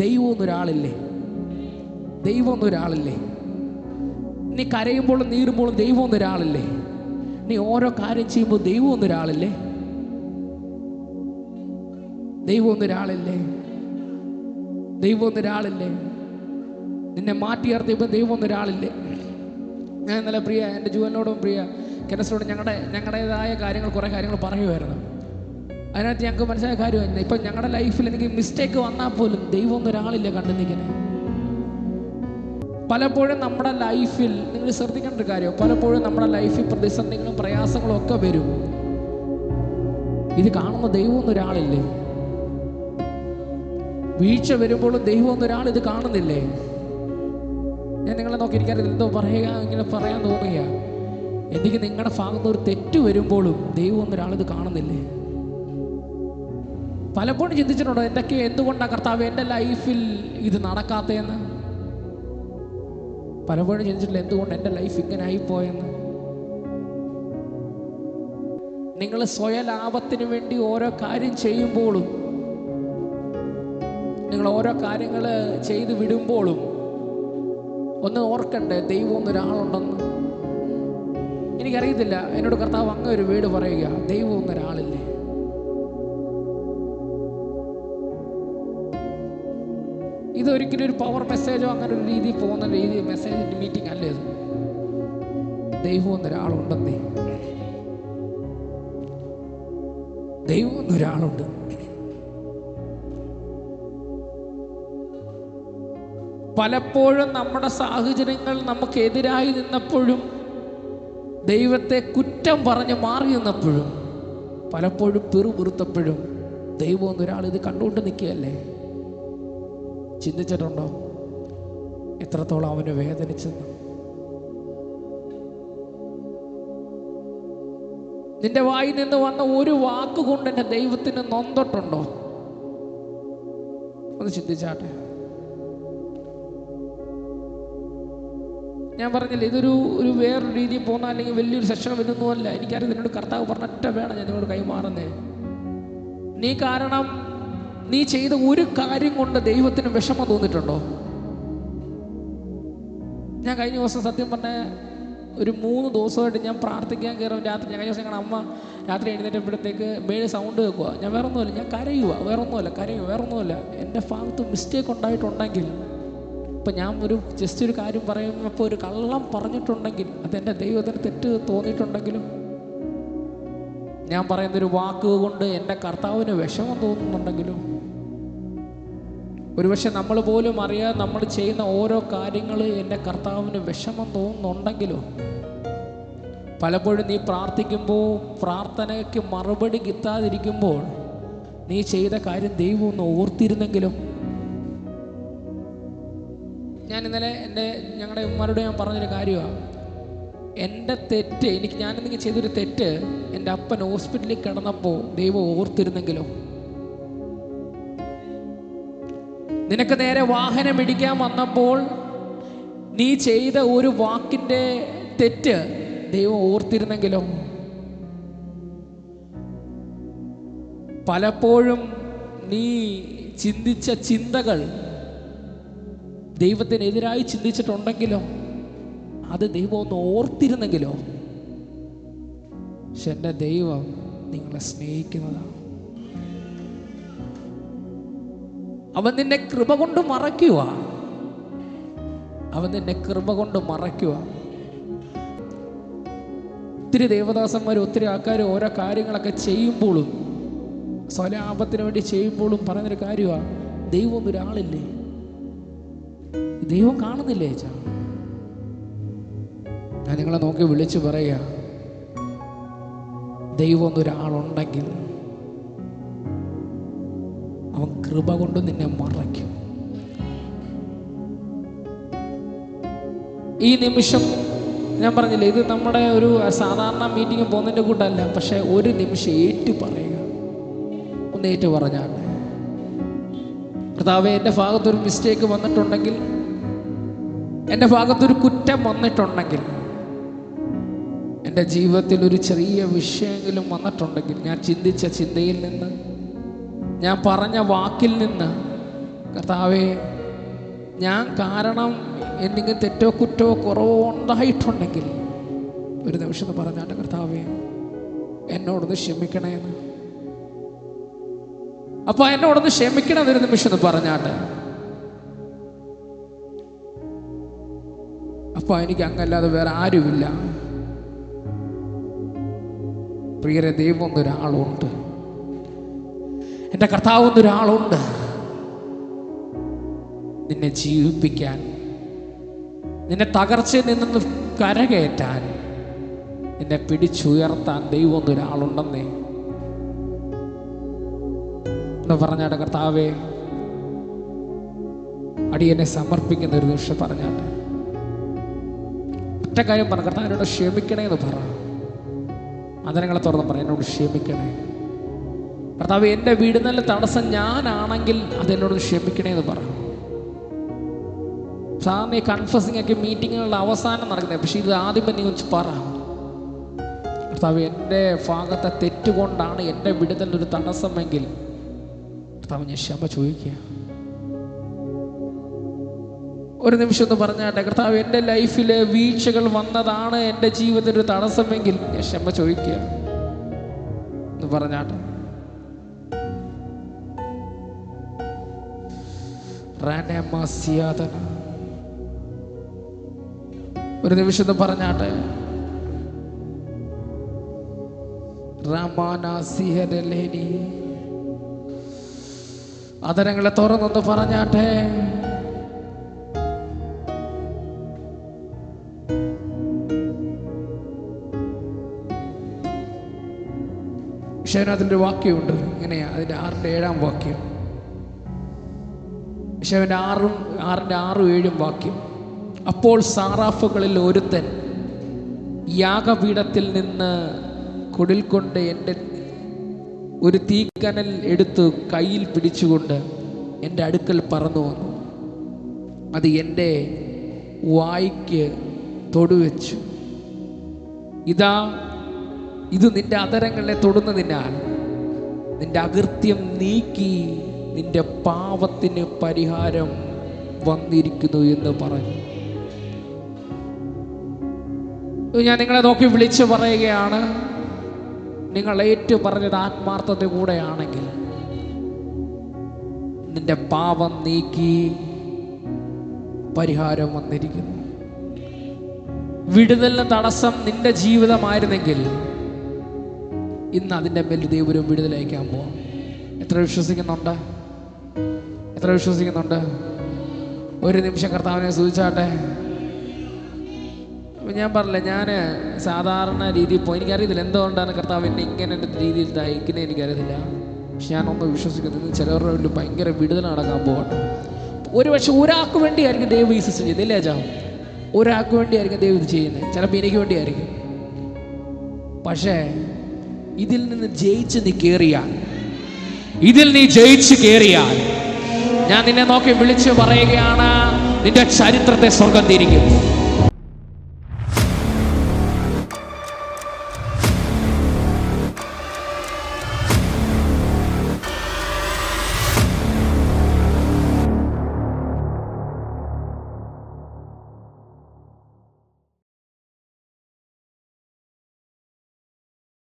ദൈവം എന്നൊരാളില്ലേ? ദൈവം എന്നൊരാളില്ലേ? നീ കരയുമ്പോഴും നീറുമ്പോഴും ദൈവം എന്നൊരാളില്ലേ? നീ ഓരോ കാര്യം ചെയ്യുമ്പോൾ ദൈവം എന്നൊരാളില്ലേ? ദൈവം എന്നൊരാളില്ലേ? ദൈവം എന്നൊരാളില്ലേ? നിന്നെ മാറ്റിയർത്തിയപ്പോൾ ദൈവം എന്നൊരാളില്ലേ? ഞാൻ ഇന്നലെ പ്രിയ എൻ്റെ ജുവലിനോടും പ്രിയ കെനസിനോടും ഞങ്ങളുടേതായ കാര്യങ്ങൾ കുറേ കാര്യങ്ങൾ പറയുമായിരുന്നു. അതിനകത്ത് ഞങ്ങൾക്ക് മനസ്സിലായ കാര്യമായിരുന്നു, ഇപ്പം ഞങ്ങളുടെ ലൈഫിൽ എനിക്ക് മിസ്റ്റേക്ക് വന്നാൽ പോലും ദൈവം എന്നൊരാളില്ല കണ്ടു നിൽക്കുന്നത്. പലപ്പോഴും നമ്മുടെ ലൈഫിൽ നിങ്ങൾ ശ്രദ്ധിക്കേണ്ട ഒരു കാര്യം, പലപ്പോഴും നമ്മുടെ ലൈഫിൽ പ്രതിസന്ധികളും പ്രയാസങ്ങളും ഒക്കെ വരും. ഇത് കാണുന്ന ദൈവം എന്നൊരാളില്ലേ? വീഴ്ച വരുമ്പോഴും ദൈവം എന്നൊരാൾ ഇത് കാണുന്നില്ലേ? ഞാൻ നിങ്ങളെ നോക്കിയിരിക്കാൻ എന്തോ പറയുക, ഇങ്ങനെ പറയാൻ തോന്നുക, എനിക്ക് നിങ്ങളുടെ ഭാഗത്ത് ഒരു തെറ്റ് വരുമ്പോഴും ദൈവം എന്നൊരാൾ ഇത് കാണുന്നില്ലേ? പലപ്പോഴും ചിന്തിച്ചിട്ടുണ്ടോ, എന്തുകൊണ്ടാണ് കർത്താവ് എൻ്റെ ലൈഫിൽ ഇത് നടക്കാത്തതെന്ന്? പലപ്പോഴും ചിന്തിച്ചിട്ടില്ല, എന്തുകൊണ്ട് എൻ്റെ ലൈഫ് ഇങ്ങനെ ആയിപ്പോയെന്ന്? നിങ്ങൾ സ്വയലാഭത്തിന് വേണ്ടി ഓരോ കാര്യം ചെയ്യുമ്പോഴും, നിങ്ങൾ ഓരോ കാര്യങ്ങൾ ചെയ്ത് വിടുമ്പോഴും ഒന്ന് ഓർക്കണ്ടേ, ദൈവം എന്നൊരാളുണ്ടെന്ന്. എനിക്കറിയത്തില്ല, എന്നോട് കർത്താവ് അങ്ങനെ ഒരു വീട് പറയുക, ദൈവം എന്നൊരാളില്ലേ? ഇതൊരിക്കലും ഒരു പവർ മെസ്സേജോ അങ്ങനെ ഒരു രീതിയിൽ പോകുന്ന രീതി മെസ്സേജ് മീറ്റിംഗ് അല്ലേ ഇത്. ദൈവം എന്നൊരാളുണ്ടെന്നേ, ദൈവം എന്നൊരാളുണ്ട്. പലപ്പോഴും നമ്മുടെ സാഹചര്യങ്ങൾ നമുക്കെതിരായി നിന്നപ്പോഴും, ദൈവത്തെ കുറ്റം പറഞ്ഞ് മാറി നിന്നപ്പോഴും, പലപ്പോഴും പിറുപിറുത്തപ്പോഴും ദൈവം എന്നൊരാൾ ഇത് കണ്ടുകൊണ്ട് നിൽക്കുകയല്ലേ? ചിന്തിച്ചിട്ടുണ്ടോ എത്രത്തോളം അവന് വേദനിച്ചെന്ന്? നിന്റെ വായിൽ നിന്ന് വന്ന ഒരു വാക്കുകൊണ്ട് എൻ്റെ ദൈവത്തിന് നൊന്തിട്ടുണ്ടോ? ഒന്ന് ചിന്തിച്ചാട്ടെ. ഞാൻ പറഞ്ഞില്ല, ഇതൊരു വേറൊരു രീതിയിൽ പോകുന്ന അല്ലെങ്കിൽ വലിയൊരു സെഷൻ വരുന്നതല്ല. എനിക്കറിയാം നിന്നോട് കർത്താവ് പറഞ്ഞിട്ട് വേണം ഞാൻ നിന്നോട് കൈമാറുന്നേ. നീ കാരണം നീ ചെയ്ത ഒരു കാര്യം കൊണ്ട് ദൈവത്തിന് വിഷമം തോന്നിയിട്ടുണ്ടോ? ഞാൻ കഴിഞ്ഞ ദിവസം സത്യം പറഞ്ഞ ഒരു 3 ദിവസമായിട്ട് ഞാൻ പ്രാർത്ഥിക്കാൻ കയറും. രാത്രി കഴിഞ്ഞ ദിവസം ഞങ്ങളുടെ അമ്മ രാത്രി എഴുന്നേറ്റപ്പോഴത്തേക്ക് മേളിൽ സൗണ്ട് കേൾക്കുക. ഞാൻ വേറൊന്നുമല്ല, ഞാൻ കരയുക, വേറൊന്നുമല്ല. എൻ്റെ ഭാഗത്ത് മിസ്റ്റേക്ക് ഉണ്ടായിട്ടുണ്ടെങ്കിൽ, ഇപ്പം ഞാൻ ജസ്റ്റ് ഒരു കാര്യം പറയുമ്പോൾ ഒരു കള്ളം പറഞ്ഞിട്ടുണ്ടെങ്കിൽ, അതെൻ്റെ ദൈവത്തിന് തെറ്റ് തോന്നിയിട്ടുണ്ടെങ്കിലും, ഞാൻ പറയുന്നൊരു വാക്ക് കൊണ്ട് എൻ്റെ കർത്താവിന് വിഷമം തോന്നുന്നുണ്ടെങ്കിലും, ഒരുപക്ഷെ നമ്മൾ പോലും അറിയാതെ നമ്മൾ ചെയ്യുന്ന ഓരോ കാര്യങ്ങൾ എൻ്റെ കർത്താവിന് വിഷമം തോന്നുന്നുണ്ടെങ്കിലോ, പലപ്പോഴും നീ പ്രാർത്ഥിക്കുമ്പോൾ ഞങ്ങൾക്ക് മറുപടി കിട്ടാതിരിക്കുമ്പോൾ നീ ചെയ്ത കാര്യം ദൈവം ഒന്ന് ഓർത്തിരുന്നെങ്കിലും. ഞാൻ ഇന്നലെ ഞങ്ങളുടെ ഉമ്മാരോട് ഞാൻ പറഞ്ഞൊരു കാര്യമാണ്, എൻ്റെ തെറ്റ് ഞാനെന്തെങ്കിലും ചെയ്തൊരു തെറ്റ് എൻ്റെ അപ്പൻ ഹോസ്പിറ്റലിൽ കിടന്നപ്പോൾ ദൈവം ഓർത്തിരുന്നെങ്കിലോ, നിനക്ക് നേരെ വാഹനം ഇടിക്കാൻ വന്നപ്പോൾ നീ ചെയ്ത ഒരു വാക്കിൻ്റെ തെറ്റ് ദൈവം ഓർത്തിരുന്നെങ്കിലോ. പലപ്പോഴും നീ ചിന്തിച്ച ചിന്തകൾ ദൈവത്തിനെതിരായി ചിന്തിച്ചിട്ടുണ്ടെങ്കിലോ, അത് ദൈവം ഒന്ന് ഓർത്തിരുന്നെങ്കിലോ. പക്ഷെ എൻ്റെ ദൈവം നിങ്ങളെ സ്നേഹിക്കുന്നതാണ്. അവൻ നിന്നെ കൃപ കൊണ്ട് മറയ്ക്കുക. ഒത്തിരി ദേവദാസന്മാർ, ഒത്തിരി ആൾക്കാർ ഓരോ കാര്യങ്ങളൊക്കെ ചെയ്യുമ്പോഴും, സ്വലാഭത്തിന് വേണ്ടി ചെയ്യുമ്പോഴും പറയുന്നൊരു കാര്യമാണ്, ദൈവം ഒരാളില്ലേ? ദൈവം കാണുന്നില്ലേ? ഞാൻ നിങ്ങളെ നോക്കി വിളിച്ചു പറയുക, ദൈവം ഒരാളുണ്ടെങ്കിൽ അവൻ കൃപ കൊണ്ട് നിന്നെ മറയ്ക്കും. ഈ നിമിഷം ഞാൻ പറഞ്ഞില്ലേ, ഇത് നമ്മുടെ ഒരു സാധാരണ മീറ്റിംഗ് പോകുന്നതിൻ്റെ കൂട്ടല്ല. പക്ഷെ ഒരു നിമിഷം ഏറ്റു പറയുക, ഒന്ന് ഏറ്റു പറഞ്ഞാൽ, കർത്താവേ, എൻ്റെ ഭാഗത്തൊരു മിസ്റ്റേക്ക് വന്നിട്ടുണ്ടെങ്കിൽ, എൻ്റെ ഭാഗത്തൊരു കുറ്റം വന്നിട്ടുണ്ടെങ്കിൽ, എൻ്റെ ജീവിതത്തിൽ ഒരു ചെറിയ വിഷയമെങ്കിലും വന്നിട്ടുണ്ടെങ്കിൽ, ഞാൻ ചിന്തിച്ച ചിന്തയിൽ നിന്ന്, ഞാൻ പറഞ്ഞ വാക്കിൽ നിന്ന്, കർത്താവേ, ഞാൻ കാരണം എന്തെങ്കിലും തെറ്റോ കുറ്റോ കുറവോ ഉണ്ടായിട്ടുണ്ടെങ്കിൽ ഒരു നിമിഷം പറഞ്ഞാട്ട് കർത്താവേ എന്നോടൊന്ന് ക്ഷമിക്കണേന്ന്. അപ്പൊ എന്നോടൊന്ന് ക്ഷമിക്കണം ഒരു നിമിഷം എന്ന് പറഞ്ഞാട്ട്. അപ്പൊ എനിക്ക് അങ്ങല്ലാതെ വേറെ ആരുമില്ല. പ്രിയരെ, ദൈവം എന്നൊരാളുണ്ട്, എൻ്റെ കർത്താവ് എന്നൊരാളുണ്ട് നിന്നെ ജീവിപ്പിക്കാൻ, നിന്നെ തകർച്ചയിൽ നിന്ന് കരകയറ്റാൻ, നിന്നെ പിടിച്ചുയർത്താൻ ദൈവം എന്നൊരാളുണ്ടെന്നേ എന്ന് പറഞ്ഞാട്ടെ. കർത്താവേ, അടിയനെ സമർപ്പിക്കുന്ന ഒരു നിമിഷം പറഞ്ഞാട്ടെ. ഒറ്റ കാര്യം പറ, കർത്താവ് എന്നോട് ക്ഷമിക്കണേ എന്ന് പറ. അതരങ്ങളെ തുറന്ന് പറ, എന്നോട് ക്ഷമിക്കണേ കർത്താവ്. എൻ്റെ വീടിനല്ല തടസ്സം ഞാനാണെങ്കിൽ അതെന്നോട് ക്ഷമിക്കണേ എന്ന് പറ. സാറിന് ഈ കൺഫസിങ് ഒക്കെ മീറ്റിങ്ങുകളുടെ അവസാനം നടക്കുന്നത്, പക്ഷെ ഇത് ആദ്യമേ നീ വെച്ച് പറ. കർത്താവ്, എൻ്റെ ഭാഗത്തെ തെറ്റുകൊണ്ടാണ് എൻ്റെ വിടുതലൊരു തടസ്സമെങ്കിൽ കർത്താവ് ഞാൻ ക്ഷമ ചോദിക്കുക. ഒരു നിമിഷം ഒന്ന് പറഞ്ഞാട്ടെ. കർത്താവ്, എൻ്റെ ലൈഫിലെ വീഴ്ചകൾ വന്നതാണ് എൻ്റെ ജീവിതത്തിൽ ഒരു തടസ്സമെങ്കിൽ ഞാൻ ക്ഷമ ചോദിക്കുക എന്ന് പറഞ്ഞാട്ടെ. ഒരു നിമിഷം ഒന്ന് പറഞ്ഞാട്ടെ. അതരങ്ങളെ തുറന്നൊന്ന് പറഞ്ഞാട്ടെ. അതിൻ്റെ വാക്യമുണ്ട് ഇങ്ങനെയാ, അതിൻ്റെ 6-7 വാക്യം. യശയ്യാവിൻ്റെ 6-7 വാക്യം. അപ്പോൾ സാറാഫുകളിൽ ഒരുത്തൻ യാഗപീഠത്തിൽ നിന്ന് കുടിൽ കൊണ്ട് എൻ്റെ ഒരു തീക്കനൽ എടുത്ത് കയ്യിൽ പിടിച്ചുകൊണ്ട് എൻ്റെ അടുക്കൽ പറന്നു വന്നു. അത് എൻ്റെ വായ്ക്ക് തൊടുവെച്ചു. ഇത് നിന്റെ അതരങ്ങളെ തൊടുന്നതിനാൽ നിന്റെ അകൃത്യം നീക്കി നിന്റെ പാപത്തിന് പരിഹാരം വന്നിരിക്കുന്നു എന്ന് പറഞ്ഞു. ഞാൻ നിങ്ങളെ നോക്കി വിളിച്ചു പറയുകയാണ്, നിങ്ങൾ ഏറ്റു പറഞ്ഞത് ആത്മാർത്ഥത കൂടെയാണെങ്കിൽ നിന്റെ പാപം നീക്കി പരിഹാരം വന്നിരിക്കുന്നു. വിടുതലിന് തടസ്സം നിന്റെ ജീവിതമായിരുന്നെങ്കിൽ ഇന്ന് അതിൻ്റെ മേൽ ദൈവം വിടുതലയക്കാൻ പോവാം. എത്ര വിശ്വസിക്കുന്നുണ്ട്? എത്ര വിശ്വസിക്കുന്നുണ്ട്? ഒരു നിമിഷം കർത്താവിനെ സ്തുതിച്ചാട്ടെ. ഞാൻ പറഞ്ഞില്ല, ഞാൻ സാധാരണ രീതിയിൽ എനിക്കറിയത്തില്ല എന്തുകൊണ്ടാണ് കർത്താവ് എന്നെ ഇങ്ങനെ രീതിയിൽ തയ്ക്കുന്നത്, എനിക്കറിയത്തില്ല. പക്ഷെ ഞാനൊന്ന് വിശ്വസിക്കുന്നത് ചിലവരുടെ വേണ്ടി ഭയങ്കര വിടുതൽ നടക്കാൻ പോകട്ടെ. ഒരു പക്ഷെ ഒരാൾക്ക് വേണ്ടിയായിരിക്കും ദൈവം ഈ സിസ്റ്റം ചെയ്യുന്നത്, ഇല്ലേ ചാ? ഒരാൾക്ക് വേണ്ടിയായിരിക്കും ദൈവം ഇത് ചെയ്യുന്നത്, ചിലപ്പോൾ എനിക്ക് വേണ്ടിയായിരിക്കും. പക്ഷേ ഇതിൽ നിന്ന് ജയിച്ച് നീ കയറിയാൽ, ഇതിൽ നീ ജയിച്ച് കയറിയാൽ, ഞാൻ നിന്നെ നോക്കി വിളിച്ച് പറയുകയാണ്, നിന്റെ ചരിത്രത്തെ സ്വർഗം തിരിക്കും.